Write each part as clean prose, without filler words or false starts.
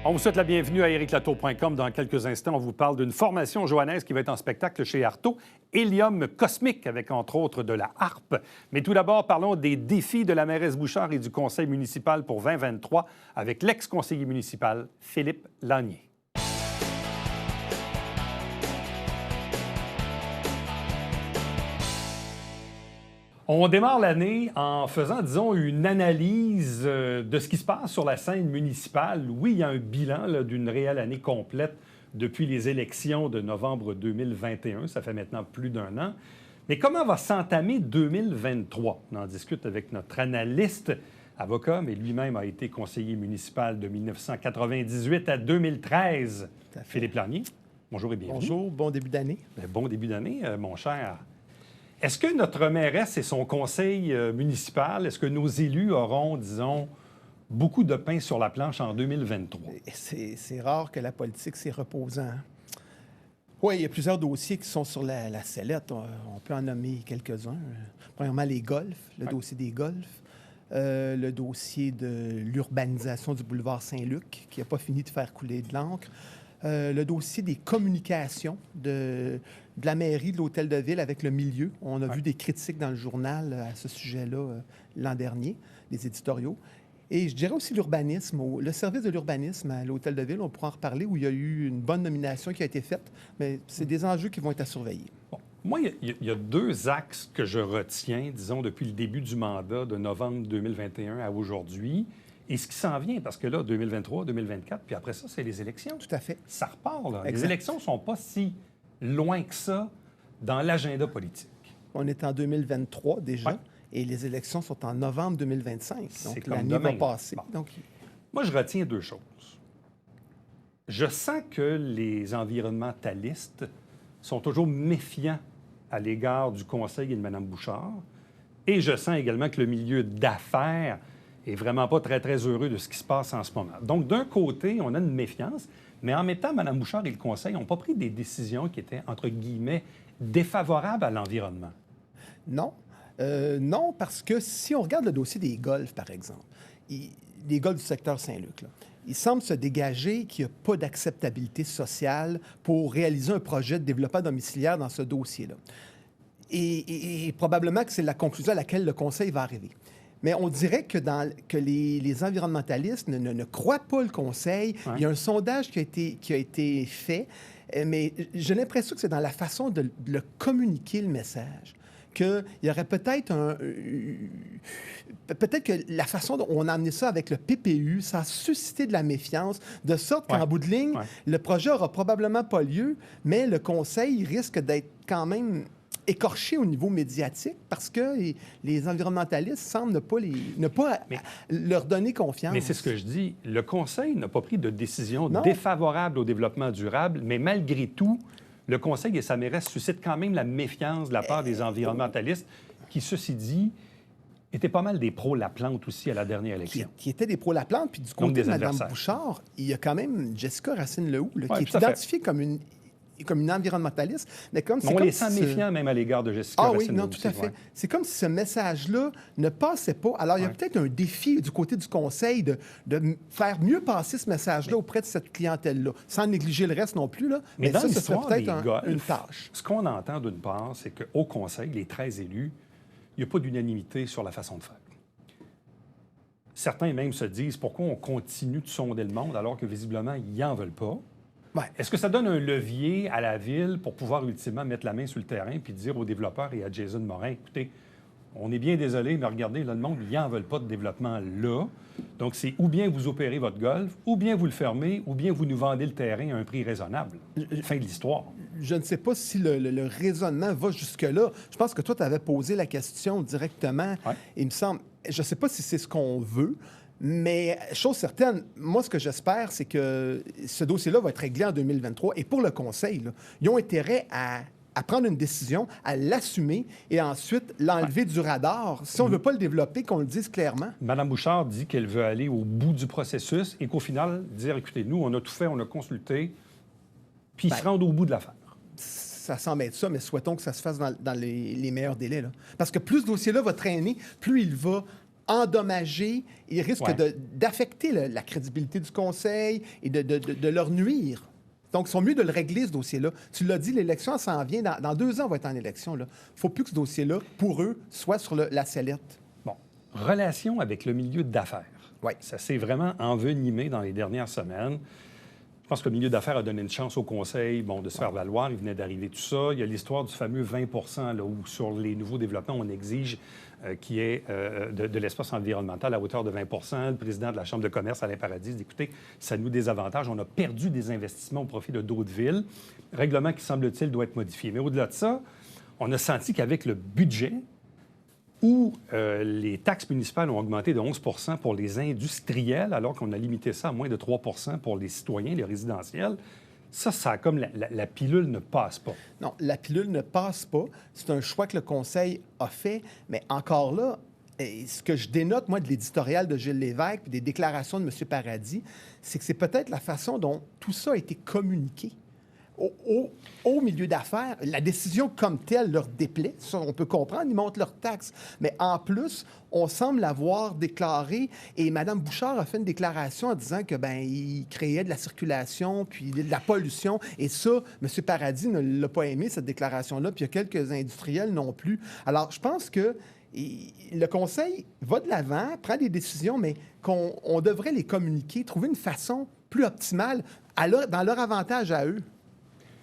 On vous souhaite la bienvenue à ericlatour.com. Dans quelques instants, on vous parle d'une formation joannaise qui va être en spectacle chez Artaud, Hélium Cosmique, avec entre autres de la harpe. Mais tout d'abord, parlons des défis de la mairesse Bouchard et du conseil municipal pour 2023 avec l'ex-conseiller municipal Philippe Lanier. On démarre l'année en faisant, disons, une analyse de ce qui se passe sur la scène municipale. Oui, il y a un bilan là, d'une réelle année complète depuis les élections de novembre 2021. Ça fait maintenant plus d'un an. Mais comment va s'entamer 2023? On en discute avec notre analyste, avocat, mais lui-même a été conseiller municipal de 1998 à 2013. Philippe Lanier, bonjour et bienvenue. Bonjour, bon début d'année. Bon début d'année, mon cher. Est-ce que notre mairesse et son conseil municipal, est-ce que nos élus auront, disons, beaucoup de pain sur la planche en 2023? C'est rare que la politique, c'est reposant. Oui, il y a plusieurs dossiers qui sont sur la sellette. On peut en nommer quelques-uns. Premièrement, les golfs, le dossier des golfs. Le dossier de l'urbanisation du boulevard Saint-Luc, qui n'a pas fini de faire couler de l'encre. Le dossier des communications de la mairie, de l'hôtel de ville avec le milieu. On a vu des critiques dans le journal à ce sujet-là l'an dernier, des éditoriaux. Et je dirais aussi l'urbanisme, le service de l'urbanisme à l'hôtel de ville, on pourra en reparler, où il y a eu une bonne nomination qui a été faite, mais c'est des enjeux qui vont être à surveiller. Bon. Moi, il y a deux axes que je retiens, disons, depuis le début du mandat de novembre 2021 à aujourd'hui. Et ce qui s'en vient, parce que là, 2023, 2024, puis après ça, c'est les élections. Tout à fait. Ça repart, là. Exact. Les élections ne sont pas si loin que ça dans l'agenda politique. On est en 2023 déjà, et les élections sont en novembre 2025. Donc, l'année va passer. Bon. Donc... Moi, je retiens deux choses. Je sens que les environnementalistes sont toujours méfiants à l'égard du conseil et de Mme Bouchard. Et je sens également que le milieu d'affaires est vraiment pas très, très heureux de ce qui se passe en ce moment. Donc, d'un côté, on a une méfiance, mais en même temps, Mme Bouchard et le conseil n'ont pas pris des décisions qui étaient, entre guillemets, défavorables à l'environnement. Non. Non, parce que si on regarde le dossier des golfs, par exemple, les golfs du secteur Saint-Luc, là, il semble se dégager qu'il n'y a pas d'acceptabilité sociale pour réaliser un projet de développement domiciliaire dans ce dossier-là. Et probablement que c'est la conclusion à laquelle le conseil va arriver. Mais on dirait que, les environnementalistes ne croient pas le conseil. Ouais. Il y a un sondage qui a été fait, mais j'ai l'impression que c'est dans la façon de le communiquer, le message. Qu'il y aurait peut-être peut-être que la façon dont on a amené ça avec le PPU, ça a suscité de la méfiance, de sorte qu'en bout de ligne, le projet n'aura probablement pas lieu, mais le conseil risque d'être quand même écorché au niveau médiatique parce que les environnementalistes semblent ne pas leur donner confiance. Mais c'est ce que je dis. Le conseil n'a pas pris de décision défavorable au développement durable, mais malgré tout, le conseil et sa mairesse suscitent quand même la méfiance de la part des environnementalistes qui, ceci dit, étaient pas mal des pros-Laplante aussi à la dernière élection. Qui étaient des pros-Laplante, puis du côté de Mme Bouchard, il y a quand même Jessica Racine-Lehoux, qui est identifiée comme une environnementaliste. Mais on les sent méfiants même à l'égard de Jessica Racine-Lehoux. Ah oui, non, tout à fait. Ouais. C'est comme si ce message-là ne passait pas. Alors, il y a peut-être un défi du côté du conseil de faire mieux passer ce message-là auprès de cette clientèle-là, sans négliger le reste non plus. Là. Mais dans ça, l'histoire serait peut-être une tâche. Ce qu'on entend d'une part, c'est qu'au conseil, les 13 élus, il n'y a pas d'unanimité sur la façon de faire. Certains même se disent pourquoi on continue de sonder le monde alors que visiblement, ils n'en veulent pas. Ouais. Est-ce que ça donne un levier à la Ville pour pouvoir ultimement mettre la main sur le terrain puis dire aux développeurs et à Jason Morin, écoutez, on est bien désolé, mais regardez, là, le monde, ils n'en veulent pas de développement là. Donc, c'est ou bien vous opérez votre golf, ou bien vous le fermez, ou bien vous nous vendez le terrain à un prix raisonnable. Fin de l'histoire. Je ne sais pas si le raisonnement va jusque-là. Je pense que toi, tu avais posé la question directement. Ouais. Il me semble, je ne sais pas si c'est ce qu'on veut, mais chose certaine, moi, ce que j'espère, c'est que ce dossier-là va être réglé en 2023. Et pour le conseil, là, ils ont intérêt à prendre une décision, à l'assumer et ensuite l'enlever du radar. Si on ne veut pas le développer, qu'on le dise clairement. Mme Bouchard dit qu'elle veut aller au bout du processus et qu'au final, dire, écoutez, nous, on a tout fait, on a consulté, puis se rendre au bout de l'affaire. Ça semble être ça, mais souhaitons que ça se fasse dans les meilleurs délais. Là. Parce que plus ce dossier-là va traîner, plus il va endommager, ils risquent Ouais. d'affecter la crédibilité du conseil et de leur nuire. Donc, ils sont mieux de le régler, ce dossier-là. Tu l'as dit, l'élection s'en vient. Dans 2 ans, on va être en élection. Il ne faut plus que ce dossier-là, pour eux, soit sur la sellette. Bon, relation avec le milieu d'affaires. Oui. Ça s'est vraiment envenimé dans les dernières semaines. Je pense que le milieu d'affaires a donné une chance au conseil de se faire valoir. Il venait d'arriver tout ça. Il y a l'histoire du fameux 20 là, où sur les nouveaux développements, on exige qu'il y ait de l'espace environnemental à hauteur de 20 Le président de la Chambre de commerce, Alain Paradis, dit, écoutez, ça nous désavantage. On a perdu des investissements au profit de d'autres villes. Règlement qui, semble-t-il, doit être modifié. Mais au-delà de ça, on a senti qu'avec le budget, où les taxes municipales ont augmenté de 11 pour les industriels, alors qu'on a limité ça à moins de 3 pour les citoyens, les résidentiels, ça comme la pilule ne passe pas. Non, la pilule ne passe pas. C'est un choix que le conseil a fait. Mais encore là, ce que je dénote, moi, de l'éditorial de Gilles Lévesque et des déclarations de M. Paradis, c'est que c'est peut-être la façon dont tout ça a été communiqué. Au milieu d'affaires, la décision comme telle leur déplaît. Ça, on peut comprendre, ils montent leurs taxes. Mais en plus, on semble l'avoir déclaré. Et Mme Bouchard a fait une déclaration en disant que il créait de la circulation puis de la pollution. Et ça, M. Paradis ne l'a pas aimé, cette déclaration-là. Puis il y a quelques industriels non plus. Alors, je pense que le conseil va de l'avant, prend des décisions, mais qu'on devrait les communiquer, trouver une façon plus optimale dans leur avantage à eux.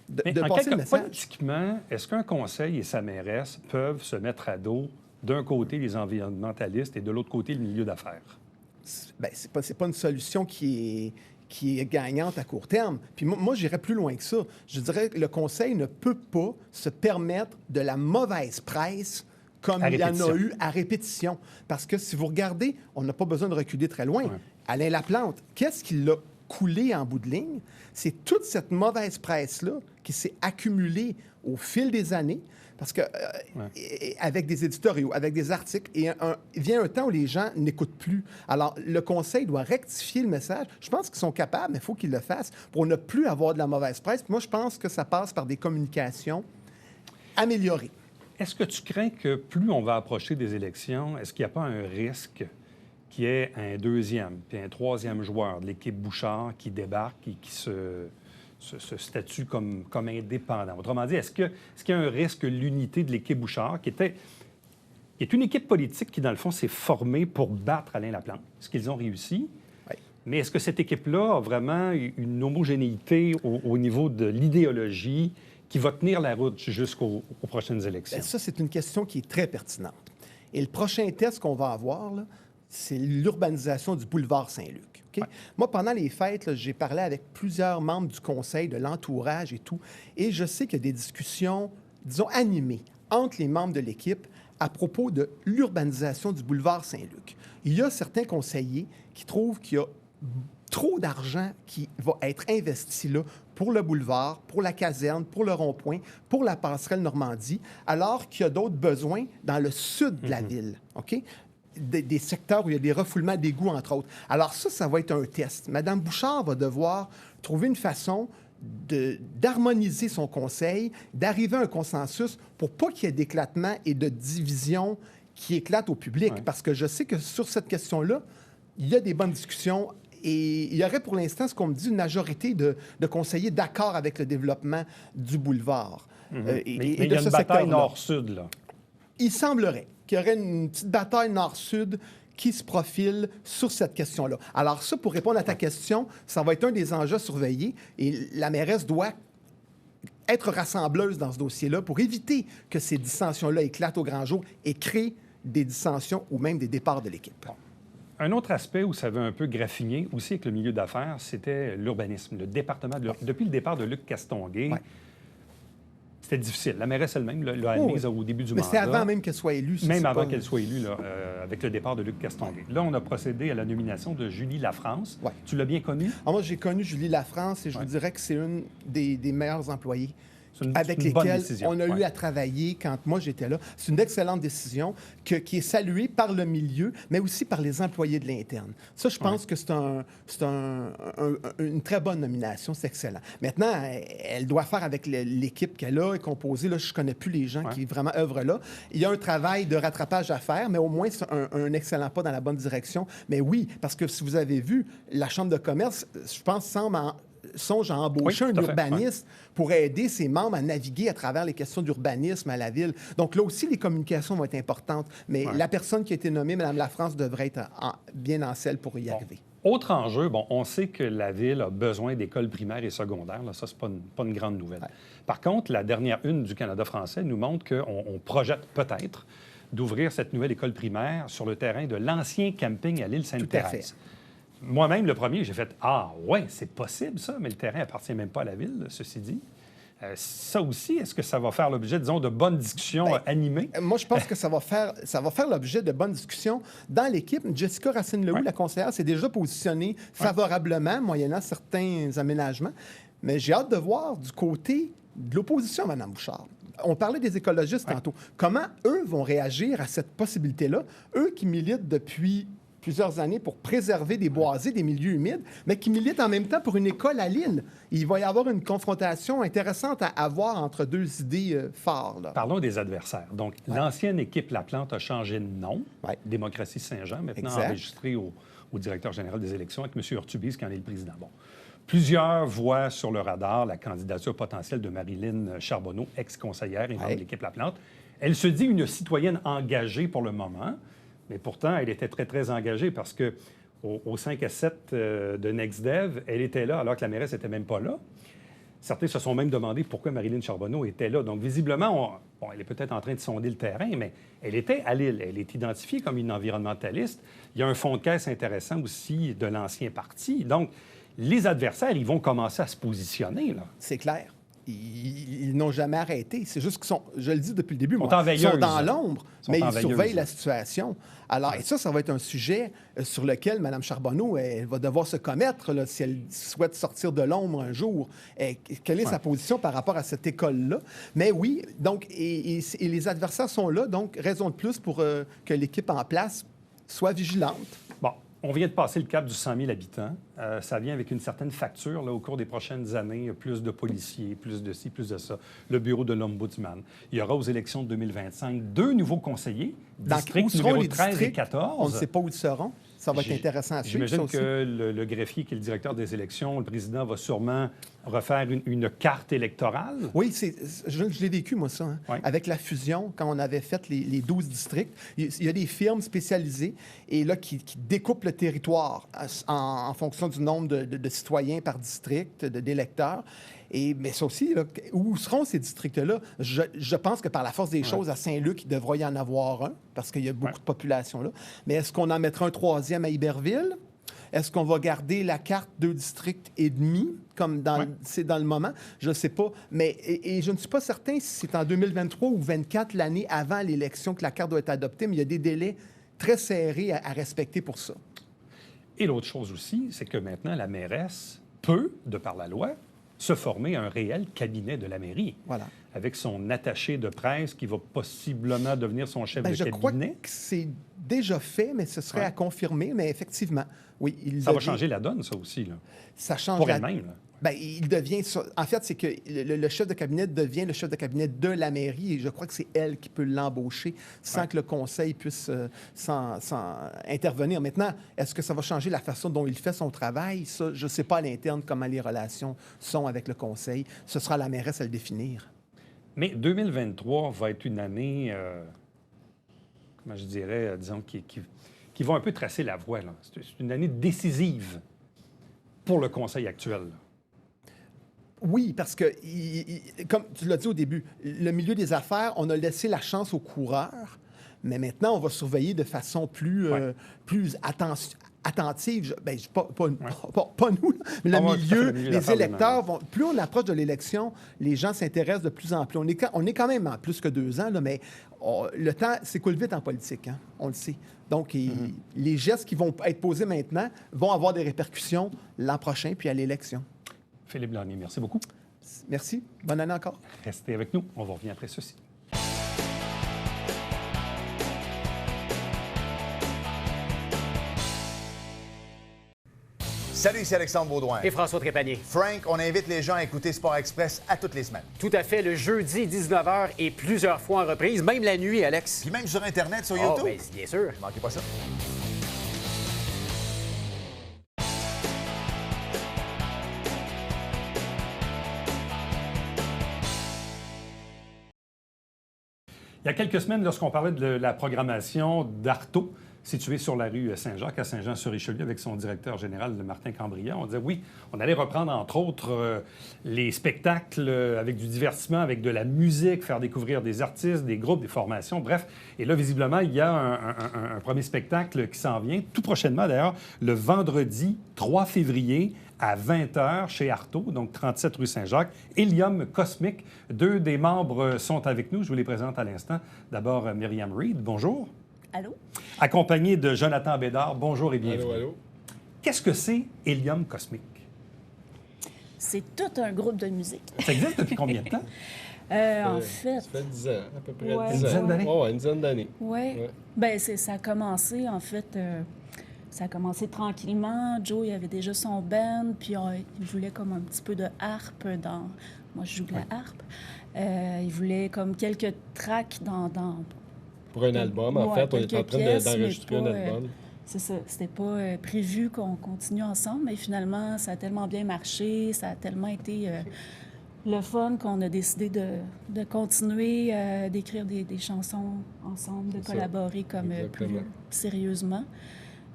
De passer le message. Politiquement, est-ce qu'un conseil et sa mairesse peuvent se mettre à dos d'un côté les environnementalistes et de l'autre côté le milieu d'affaires? C'est pas une solution qui est gagnante à court terme. Puis moi j'irais plus loin que ça. Je dirais que le conseil ne peut pas se permettre de la mauvaise presse comme il y en a eu à répétition. Parce que si vous regardez, on n'a pas besoin de reculer très loin. Ouais. Alain Laplante, qu'est-ce qui l'a coulé en bout de ligne? C'est toute cette mauvaise presse-là qui s'est accumulée au fil des années, parce que avec des éditoriaux, avec des articles, et il vient un temps où les gens n'écoutent plus. Alors, le conseil doit rectifier le message. Je pense qu'ils sont capables, mais il faut qu'ils le fassent pour ne plus avoir de la mauvaise presse. Puis moi, je pense que ça passe par des communications améliorées. Est-ce que tu crains que plus on va approcher des élections, est-ce qu'il n'y a pas un risque qu'il y ait un deuxième puis un troisième joueur de l'équipe Bouchard qui débarque et qui se statue comme indépendant? Autrement dit, est-ce qu'il y a un risque que l'unité de l'équipe Bouchard, qui est une équipe politique qui, dans le fond, s'est formée pour battre Alain Laplante? Est-ce qu'ils ont réussi? Oui. Mais est-ce que cette équipe-là a vraiment une homogénéité au niveau de l'idéologie qui va tenir la route jusqu'aux prochaines élections? Bien, ça, c'est une question qui est très pertinente. Et le prochain test qu'on va avoir, là, c'est l'urbanisation du boulevard Saint-Luc. Okay? Ouais. Moi, pendant les fêtes, là, j'ai parlé avec plusieurs membres du conseil, de l'entourage et tout, et je sais qu'il y a des discussions, disons, animées entre les membres de l'équipe à propos de l'urbanisation du boulevard Saint-Luc. Il y a certains conseillers qui trouvent qu'il y a trop d'argent qui va être investi là pour le boulevard, pour la caserne, pour le rond-point, pour la passerelle Normandie, alors qu'il y a d'autres besoins dans le sud de la ville. OK? Des secteurs où il y a des refoulements d'égouts, entre autres. Alors ça va être un test. Mme Bouchard va devoir trouver une façon d'harmoniser son conseil, d'arriver à un consensus pour pas qu'il y ait d'éclatement et de division qui éclatent au public. Ouais. Parce que je sais que sur cette question-là, il y a des bonnes discussions et il y aurait pour l'instant, ce qu'on me dit, une majorité de conseillers d'accord avec le développement du boulevard. Mais il y a une bataille nord-sud, là. Il semblerait qu'il y aurait une petite bataille nord-sud qui se profile sur cette question-là. Alors ça, pour répondre à ta question, ça va être un des enjeux surveillés et la mairesse doit être rassembleuse dans ce dossier-là pour éviter que ces dissensions-là éclatent au grand jour et créent des dissensions ou même des départs de l'équipe. Un autre aspect où ça avait un peu graffiné aussi avec le milieu d'affaires, c'était l'urbanisme. Le département depuis le départ de Luc Castonguay, c'était difficile. La mairesse elle-même l'a admise au début du mandat. Mais c'était avant même qu'elle soit élue. Même avant qu'elle soit élue, là, avec le départ de Luc Castonguay. Là, on a procédé à la nomination de Julie Lafrance. Tu l'as bien connue? Moi, j'ai connu Julie Lafrance et je vous dirais que c'est une des meilleures employées avec c'est une bonne lesquels décision. on a eu à travailler quand moi j'étais là. C'est une excellente décision qui est saluée par le milieu, mais aussi par les employés de l'interne. Ça, je pense que c'est une très bonne nomination. C'est excellent. Maintenant, elle doit faire avec l'équipe qu'elle a est composée. Là, je ne connais plus les gens qui vraiment œuvrent là. Il y a un travail de rattrapage à faire, mais au moins, c'est un excellent pas dans la bonne direction. Mais oui, parce que si vous avez vu, la Chambre de commerce, je pense, songe à embaucher un urbaniste pour aider ses membres à naviguer à travers les questions d'urbanisme à la ville. Donc là aussi, les communications vont être importantes. Mais la personne qui a été nommée, Mme Lafrance, devrait être bien en selle pour y arriver. Autre enjeu, on sait que la ville a besoin d'écoles primaires et secondaires. Là, ça, c'est pas une grande nouvelle. Par contre, la dernière une du Canada français nous montre qu'on projette peut-être d'ouvrir cette nouvelle école primaire sur le terrain de l'ancien camping à l'île Sainte-Thérèse. Moi-même, le premier, j'ai fait « Ah, ouais, c'est possible, ça, mais le terrain appartient même pas à la ville, ceci dit. » Ça aussi, est-ce que ça va faire l'objet, disons, de bonnes discussions animées? Moi, je pense que ça va faire l'objet de bonnes discussions dans l'équipe. Jessica Racine-Lehoux, la conseillère, s'est déjà positionnée favorablement, moyennant certains aménagements. Mais j'ai hâte de voir du côté de l'opposition, Mme Bouchard. On parlait des écologistes tantôt. Comment eux vont réagir à cette possibilité-là? Eux qui militent depuis plusieurs années pour préserver des boisés, des milieux humides, mais qui militent en même temps pour une école à l'île. Il va y avoir une confrontation intéressante à avoir entre deux idées phares. Là. Parlons des adversaires. Donc, l'ancienne équipe La Plante a changé de nom. Démocratie Saint-Jean, maintenant enregistrée au directeur général des élections avec M. Urtubis, qui en est le président. Bon. Plusieurs voient sur le radar la candidature potentielle de Marilyn Charbonneau, ex-conseillère et membre de l'équipe La Plante. Elle se dit une citoyenne engagée pour le moment. Mais pourtant, elle était très, très engagée parce que au 5 à 7 de NextDev, elle était là alors que la mairesse n'était même pas là. Certains se sont même demandé pourquoi Marilyn Charbonneau était là. Donc, visiblement, elle est peut-être en train de sonder le terrain, mais elle était à l'île. Elle est identifiée comme une environnementaliste. Il y a un fonds de caisse intéressant aussi de l'ancien parti. Donc, les adversaires, ils vont commencer à se positionner, là. C'est clair. Ils n'ont jamais arrêté. C'est juste qu'ils sont, je le dis depuis le début, ils sont dans l'ombre, mais ils surveillent la situation. Alors, et ça va être un sujet sur lequel Mme Charbonneau elle va devoir se commettre là, si elle souhaite sortir de l'ombre un jour. Quelle est sa position par rapport à cette école-là? Mais oui, donc, et les adversaires sont là, donc raison de plus pour que l'équipe en place soit vigilante. Bon. On vient de passer le cap du 100 000 habitants. Ça vient avec une certaine facture là, au cours des prochaines années. Plus de policiers, plus de ci, plus de ça. Le bureau de l'Ombudsman. Il y aura aux élections de 2025 2 nouveaux conseillers, districts numéro 13 et 14. On ne sait pas où ils seront. Ça va être intéressant à suivre. J'imagine que le greffier, qui est le directeur des élections, le président, va sûrement refaire une carte électorale. Oui, je l'ai vécu, moi, ça. Avec la fusion, quand on avait fait les 12 districts, il y a des firmes spécialisées et là, qui découpent le territoire en fonction du nombre de citoyens par district, d'électeurs. Mais ça aussi, là, où seront ces districts-là? Je pense que par la force des choses, à Saint-Luc, il devra y en avoir un, parce qu'il y a beaucoup de population là. Mais est-ce qu'on en mettra un troisième à Iberville? Est-ce qu'on va garder la carte 2 districts et demi, comme c'est dans le moment? Je ne sais pas. Mais et je ne suis pas certain si c'est en 2023 ou 2024, l'année avant l'élection, que la carte doit être adoptée, mais il y a des délais très serrés à respecter pour ça. Et l'autre chose aussi, c'est que maintenant, la mairesse peut, de par la loi, se former un réel cabinet de la mairie. Voilà. Avec son attaché de presse qui va possiblement devenir son chef de cabinet. Je crois que c'est déjà fait, mais ce serait à confirmer. Mais effectivement, oui. Ça va changer la donne, ça aussi, là. Ça change pour elle-même, là. Bien, il devient... En fait, c'est que le chef de cabinet devient le chef de cabinet de la mairie et je crois que c'est elle qui peut l'embaucher sans que le conseil puisse intervenir. Maintenant, est-ce que ça va changer la façon dont il fait son travail? Ça, je ne sais pas à l'interne comment les relations sont avec le conseil. Ce sera la mairesse à le définir. Mais 2023 va être une année, comment je dirais, disons, qui va un peu tracer la voie, là. C'est une année décisive pour le conseil actuel, là. Oui, parce que, comme tu l'as dit au début, le milieu des affaires, on a laissé la chance aux coureurs, mais maintenant, on va surveiller de façon plus attentive. Bien, pas nous, mais le milieu, les électeurs. Plus on approche de l'élection, les gens s'intéressent de plus en plus. On est quand même en plus que 2 ans, là, mais le temps s'écoule vite en politique, hein, on le sait. Donc, les gestes qui vont être posés maintenant vont avoir des répercussions l'an prochain, puis à l'élection. Philippe Gagné, merci beaucoup. Merci. Bonne année encore. Restez avec nous. On vous revient après ceci. Salut, c'est Alexandre Baudouin. Et François Trépanier. Frank, on invite les gens à écouter Sport Express à toutes les semaines. Tout à fait, le jeudi 19h et plusieurs fois en reprise, même la nuit, Alex. Puis même sur Internet, sur Oh, YouTube. bien, bien sûr. Ne manquez pas ça. Il y a quelques semaines, lorsqu'on parlait de la programmation d'Arto, situé sur la rue Saint-Jacques, à Saint-Jean-sur-Richelieu, avec son directeur général, Martin Cambrian, on disait oui, on allait reprendre, entre autres, les spectacles avec du divertissement, avec de la musique, faire découvrir des artistes, des groupes, des formations, bref. Et là, visiblement, il y a un premier spectacle qui s'en vient, tout prochainement d'ailleurs, le vendredi 3 février, à 20h chez Arto, donc 37 rue Saint-Jacques. Hélium Cosmique. Deux des membres sont avec nous. Je vous les présente à l'instant. D'abord, Myriam Reed. Bonjour. Allô? Accompagné de Jonathan Bédard. Bonjour et bienvenue. Allô, allô. Qu'est-ce que c'est Hélium Cosmique? C'est tout un groupe de musique. Ça existe depuis combien de temps? En fait, Ça fait 10 ans, à peu près Ouais. 10 Une ans. dizaine d'années? Ouais, une dizaine d'années. ouais. Ouais. Ben, ça a commencé, en fait, ça a commencé tranquillement. Joe, il avait déjà son band, puis il voulait comme un petit peu de harpe dans... Moi, je joue de la harpe. Il voulait comme quelques tracks dans... Pour un album, en Ouais, fait, on est en quelques train pièces, d'enregistrer un mais pas, album. C'est ça. C'était pas prévu qu'on continue ensemble, mais finalement, ça a tellement bien marché, ça a tellement été le fun qu'on a décidé de continuer d'écrire des chansons ensemble, de C'est ça. collaborer comme plus Exactement. sérieusement.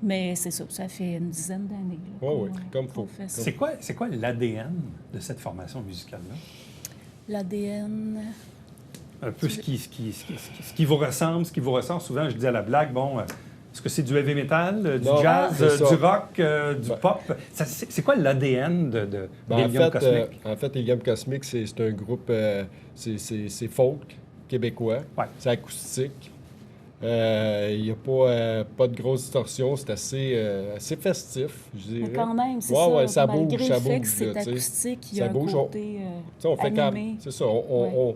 Mais c'est ça, ça fait une dizaine d'années. là, Ouais, ouais, comme qu'on faut. fait ça. C'est quoi l'ADN de cette formation musicale-là? L'ADN. Un peu ce qui vous ressemble, ce qui vous ressort. Souvent, je dis à la blague, bon, est-ce que c'est du heavy metal, du Non, jazz, c'est ça. du rock, du Ben- pop? C'est quoi l'ADN de Ben, d'Hélium Cosmique? en fait, Hélium Cosmique, c'est un groupe, c'est folk québécois, Ouais. c'est acoustique. Il n'y a pas de grosse distorsion, c'est assez festif, je dirais. Mais quand même, c'est Ouais, ça. ouais, ça Malgré bouge, le ça fait que bouge, c'est là, tu sais. acoustique, il y Ça a un bouge, côté Tu sais, on fait animé. c'est ça, on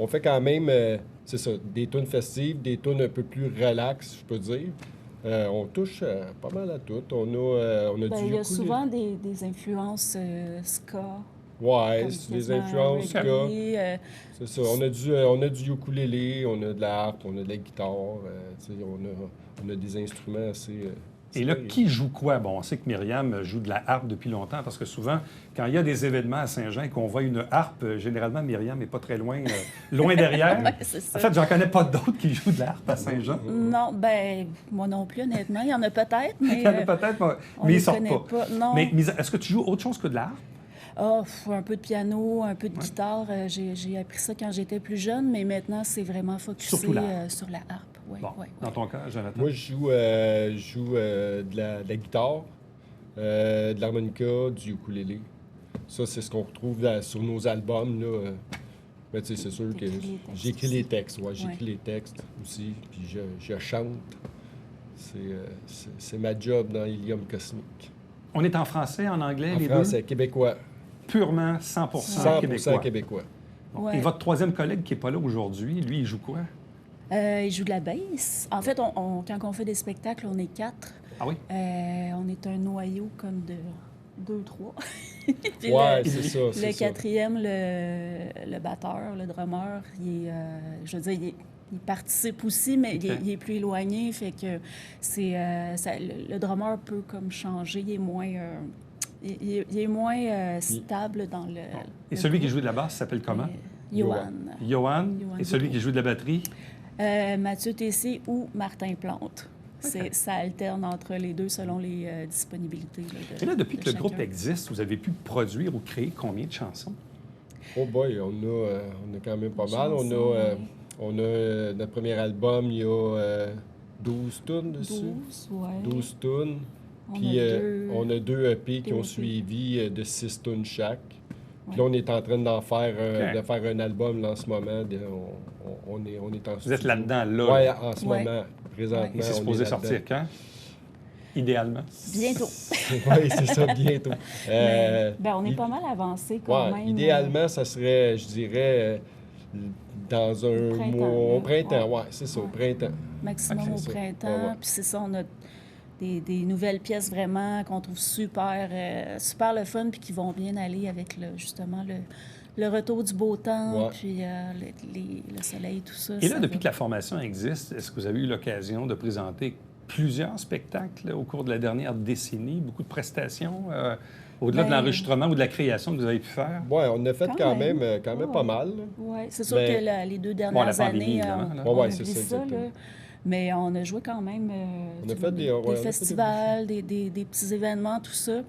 fait quand même, c'est ça, des tunes festives, des tunes un peu plus relax, je peux dire. On touche pas mal à tout. On a Ben, du il y a ukulélé. souvent des influences ska. Ouais, comme c'est des quasiment influences reggae, c'est ça. On a du ukulélé, on a de la harpe, on a de la guitare. Tu sais, on a des instruments assez... Et là, variés. qui joue quoi? Bon, on sait que Myriam joue de la harpe depuis longtemps parce que souvent, quand il y a des événements à Saint-Jean et qu'on voit une harpe, généralement, Myriam n'est pas très loin, loin derrière. Ouais, c'est ça. En fait, j'en connais pas d'autres qui jouent de la harpe à Saint-Jean. Non, ben moi non plus, honnêtement. Il y en a peut-être, mais Il y en a peut-être, on mais ils les sortent connaît pas. pas. Non. Mais est-ce que tu joues autre chose que de la harpe? Un peu de piano, un peu de guitare. J'ai appris ça quand j'étais plus jeune, mais maintenant, c'est vraiment focusé Surtout la harpe. sur la harpe. Ouais, Bon, ouais, dans ouais. ton cas, Jonathan? Moi, je joue de la guitare, de l'harmonica, du ukulélé. Ça, c'est ce qu'on retrouve sur nos albums, là. Mais tu sais, c'est sûr que T'écris les textes j'écris aussi. les textes. Ouais, j'écris Ouais. les textes aussi, puis je chante. C'est ma job dans Hélium Cosmique. On est en français, en anglais, En les français, québécois. deux? Purement 100% 100% québécois. québécois. Bon. Ouais. Et votre troisième collègue qui n'est pas là aujourd'hui, lui, il joue quoi? Il joue de la basse. En fait, quand on fait des spectacles, on est 4. Ah oui? On est un noyau comme de 2, 3. Puis Ouais, le, c'est ça. le c'est ça. quatrième, le batteur, le drummer, je veux dire, il participe aussi, mais OK. il est plus éloigné. Fait que le drummer peut comme changer. Il est moins, il est moins stable dans le. Et celui qui joue de la basse s'appelle comment? Johan. Johan. Johan Et celui Dubois. qui joue de la batterie? Mathieu Tessier ou Martin Plante. Ça alterne entre les deux selon les disponibilités. Et là, depuis de que le groupe chacun. existe, vous avez pu produire ou créer combien de chansons? Oh boy, on a quand même pas mal. Chansons, ouais. On a notre premier album, il y a 12 tunes dessus. 12, ouais. 12 tunes. On Puis a deux- on a 2 EP qui deux ont EP. suivi de 6 tunes chaque. Puis Ouais. là, on est en train d'en faire, OK. de faire un album là, en ce moment. On est en Vous êtes là-dedans, là. Oui, en ce Ouais. moment, présentement. Et c'est on supposé est là-dedans. sortir quand? idéalement. Bientôt. Oui, c'est ça, bientôt. On est pas mal avancé quand Ouais, même. idéalement, ça serait, je dirais, dans un printemps, mois. Au là. printemps, ouais, c'est ça, au printemps. Maximum Ok, au c'est ça. printemps. Ouais, ouais. Puis c'est ça, on a des nouvelles pièces vraiment qu'on trouve super, super le fun, puis qui vont bien aller avec justement le retour du beau temps, Ouais. puis le soleil, tout ça. Et là, ça depuis va. que la formation existe, est-ce que vous avez eu l'occasion de présenter plusieurs spectacles au cours de la dernière décennie, beaucoup de prestations, au-delà de Ben, l'enregistrement ou de la création que vous avez pu faire? Oui, on a fait Quand quand même. même, pas Ouais. mal. là. Oui, c'est sûr Mais- que les 2 Bon, la dernières pandémie, années, évidemment, là. on Ouais, oublie c'est ça, ça, exactement. là. Mais on a joué quand même On a fait des- ouais, on a fait des festivals, des petits événements, tout ça.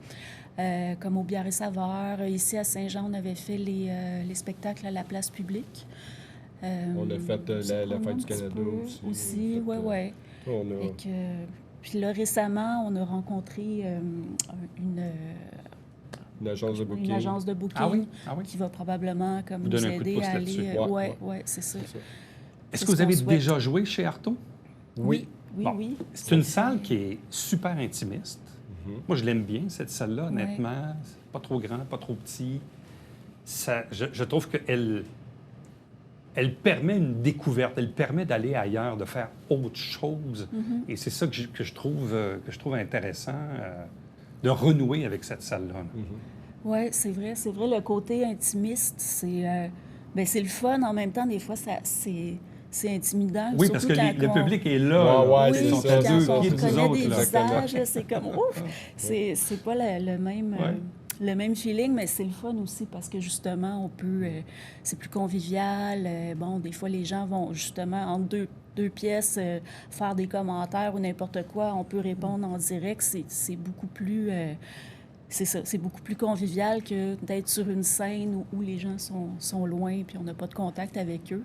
Comme au Bière et Saveur. Ici, à Saint-Jean, on avait fait les spectacles à la place publique. On a fait la Fête du Canada aussi. Oui, oui. On a... Puis là, récemment, on a rencontré Une agence de booking. une agence de booking Ah oui? Ah oui? qui va probablement comme Vous nous donnez un coup de aider pouce à là-dessus. aller... Ouais, Oui, ouais. ouais, c'est ça. C'est ça. Est-ce C'est que vous ce qu'on avez souhaite. déjà joué chez Artaud? Oui, Bon, oui. C'est une salle qui est super intimiste. Moi, je l'aime bien, cette salle-là, Ouais. honnêtement. C'est pas trop grand, pas trop petit. Je trouve qu'elle elle permet une découverte, elle permet d'aller ailleurs, de faire autre chose. Et c'est ça que je trouve intéressant, de renouer avec cette salle-là. Oui, c'est vrai. C'est vrai, le côté intimiste, c'est le fun. En même temps, des fois, c'est intimidant. Oui, surtout parce que quand le on- public est là. Ouais, là. ouais, Oui, c'est Ils sont ça, à quand deux on pieds de vous connaît autres. des là. visages, là, c'est comme ouf! C'est pas le même, Ouais. le même feeling, mais c'est le fun aussi parce que justement, on peut. C'est plus convivial. Bon, des fois, les gens vont justement entre deux pièces faire des commentaires ou n'importe quoi. On peut répondre en direct. C'est beaucoup plus. C'est ça, c'est beaucoup plus convivial que d'être sur une scène où les gens sont loin puis on n'a pas de contact avec eux.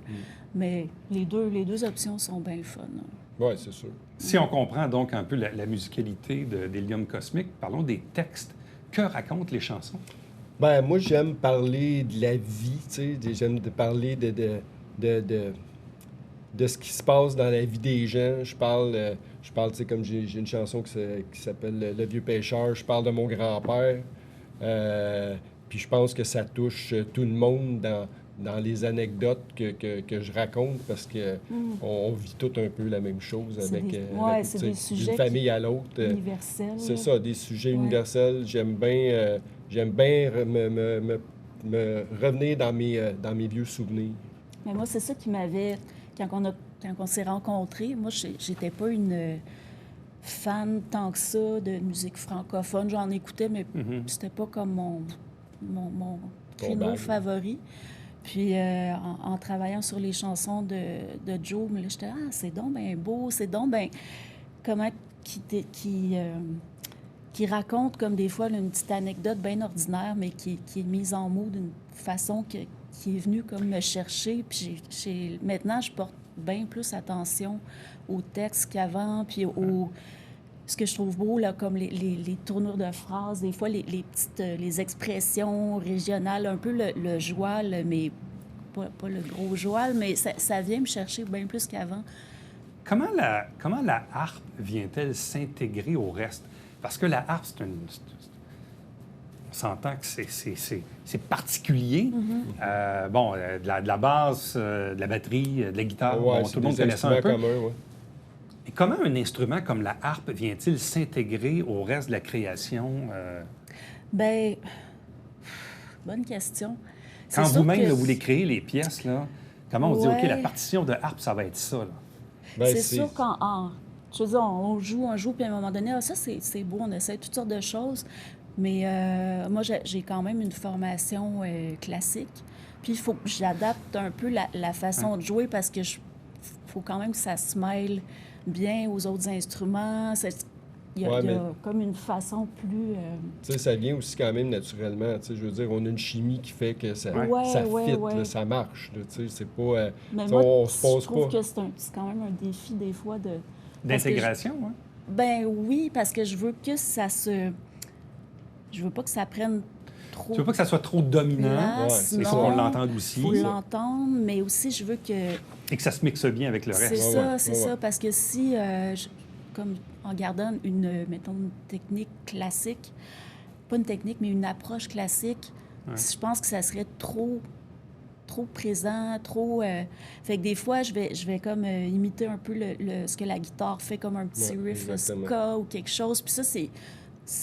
Mais les deux options sont bien fun. Oui, c'est sûr. Si on comprend donc un peu la musicalité d'Hélium Cosmique, parlons des textes. Que racontent les chansons? Ben moi, j'aime parler de la vie, tu sais. J'aime parler de ce qui se passe dans la vie des gens. Je parle tu sais, comme j'ai une chanson qui s'appelle Le vieux pêcheur. Je parle de mon grand-père. Puis je pense que ça touche tout le monde dans les anecdotes que je raconte parce que on vit tout un peu la même chose C'est avec, des- avec, ouais, tu c'est sais, des sujets d'une famille à l'autre. Universel. C'est là. ça, des sujets Ouais. universels. J'aime bien me revenir dans mes vieux souvenirs. Mais moi, c'est ça qui m'avait... Quand on s'est rencontrés, moi, j'étais pas une fan tant que ça de musique francophone. J'en écoutais, mais c'était pas comme mon créneau bag. favori. Puis en travaillant sur les chansons de Joe, là, j'étais « Ah, c'est donc bien beau, c'est donc bien... » Comment qui raconte comme des fois là, une petite anecdote bien ordinaire, mais qui est mise en mots d'une façon qui est venue comme me chercher. Puis maintenant, je porte bien plus attention au texte qu'avant, puis ce que je trouve beau, là, comme les tournures de phrases, des fois les petites les expressions régionales, un peu le joual, mais pas le gros joual, mais ça vient me chercher bien plus qu'avant. Comment la harpe vient-elle s'intégrer au reste? Parce que la harpe, on s'entend que c'est particulier. De la basse, de la batterie, de la guitare, Ouais, bon, c'est tout le monde des connaît ça un peu. instruments communs, ouais. Et comment un instrument comme la harpe vient-il s'intégrer au reste de la création? Ben, bonne question. C'est Quand sûr vous-même, que là, vous les créez, les pièces, là, comment on dit, OK, Ouais. la partition de harpe, ça va être ça, là? Ben, c'est sûr je veux dire, on joue, puis à un moment donné, ça, c'est beau, on essaie toutes sortes de choses. Mais moi, j'ai quand même une formation classique. Puis il faut que j'adapte un peu la façon de jouer parce que faut quand même que ça se mêle bien aux autres instruments. Il y a comme une façon plus... Tu sais, ça vient aussi quand même naturellement. Tu sais, je veux dire, on a une chimie qui fait que ça, Ouais, ça ouais, fit, ouais. là, ça marche. Là, tu sais, c'est pas... Mais tu sais, moi, on se je pose trouve pas. que c'est quand même un défi des fois de... D'intégration, hein? Ben oui, parce que je veux que ça se... Je veux pas que ça prenne trop Tu veux pas que ça soit trop dominant? place, Ouais, Il non. faut qu'on l'entende aussi. Faut l'entendre, mais aussi je veux que... Et que ça se mixe bien avec le reste. C'est Ouais, ça, ouais, c'est ouais, ça, ouais. parce que si... comme en gardant mettons, une technique classique, pas une technique, mais une approche classique, je pense que ça serait trop présent, trop... Fait que des fois, je vais comme imiter un peu ce que la guitare fait, comme un petit riff ska ou quelque chose. Puis ça, c'est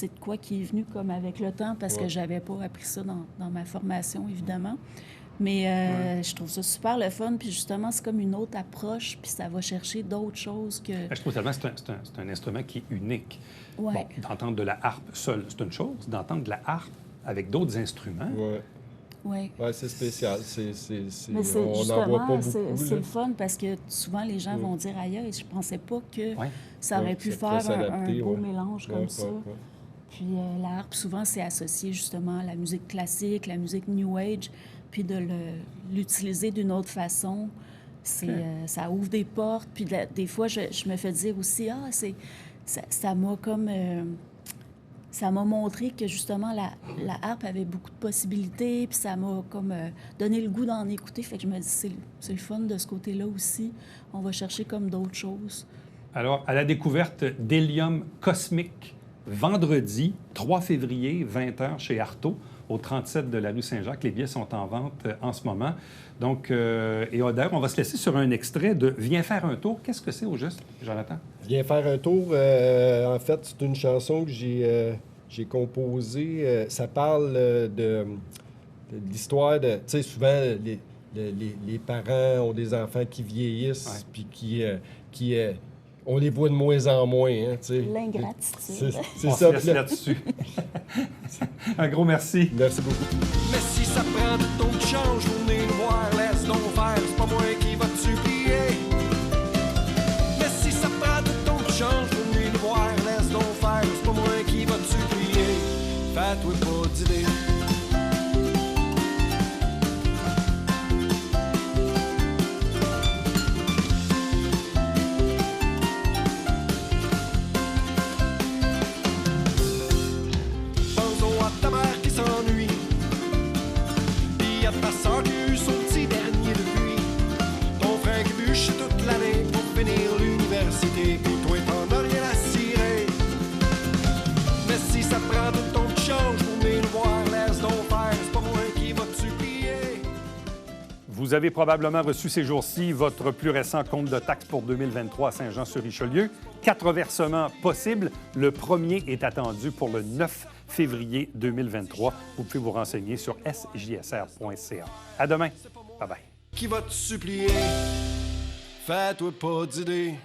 de quoi qui est venu comme avec le temps, parce que j'avais pas appris ça dans ma formation, évidemment. Mais je trouve ça super le fun. Puis justement, c'est comme une autre approche, puis ça va chercher d'autres choses que... Je trouve tellement que c'est un instrument qui est unique. Ouais. Bon, d'entendre de la harpe seule, c'est une chose. D'entendre de la harpe avec d'autres instruments... Oui. Ouais, c'est spécial. Mais on n'en voit pas beaucoup. C'est le fun parce que souvent, les gens vont dire « Aïe, je pensais pas que ça aurait pu faire un beau mélange comme ça. » Puis la harpe, souvent, c'est associé justement à la musique classique, la musique New Age, puis de l'utiliser d'une autre façon, ça ouvre des portes. Puis des fois, je me fais dire aussi « ça m'a comme... ça m'a montré que, justement, la harpe avait beaucoup de possibilités, puis ça m'a comme donné le goût d'en écouter. Fait que je me dis, c'est le fun de ce côté-là aussi. On va chercher comme d'autres choses. Alors, à la découverte d'Hélium Cosmique, vendredi 3 février, 20h, chez Artaud, au 37 de la rue Saint-Jacques. Les billets sont en vente en ce moment. Donc, et d'ailleurs, on va se laisser sur un extrait de « Viens faire un tour ». Qu'est-ce que c'est au juste, Jonathan? « Viens faire un tour », en fait, c'est une chanson que j'ai composée. Ça parle de l'histoire de... Tu sais, souvent, les parents ont des enfants qui vieillissent, puis qui on les voit de moins en moins. Hein, l'ingratitude. C'est on ça. Se laisse là-dessus. Un gros merci. Merci beaucoup. Mais si ça prend de ton change, venez nous voir, laisse donc faire, c'est pas moi qui va te supplier. Mais si ça prend de ton change, venez nous voir, laisse donc faire, c'est pas moi qui va te supplier. Fais-toi pas d'idée. Vous avez probablement reçu ces jours-ci votre plus récent compte de taxes pour 2023 à Saint-Jean-sur-Richelieu. 4 versements possibles. Le premier est attendu pour le 9 février 2023. Vous pouvez vous renseigner sur sjsr.ca. À demain. Bye-bye. Qui va te supplier? Fais-toi pas d'idée.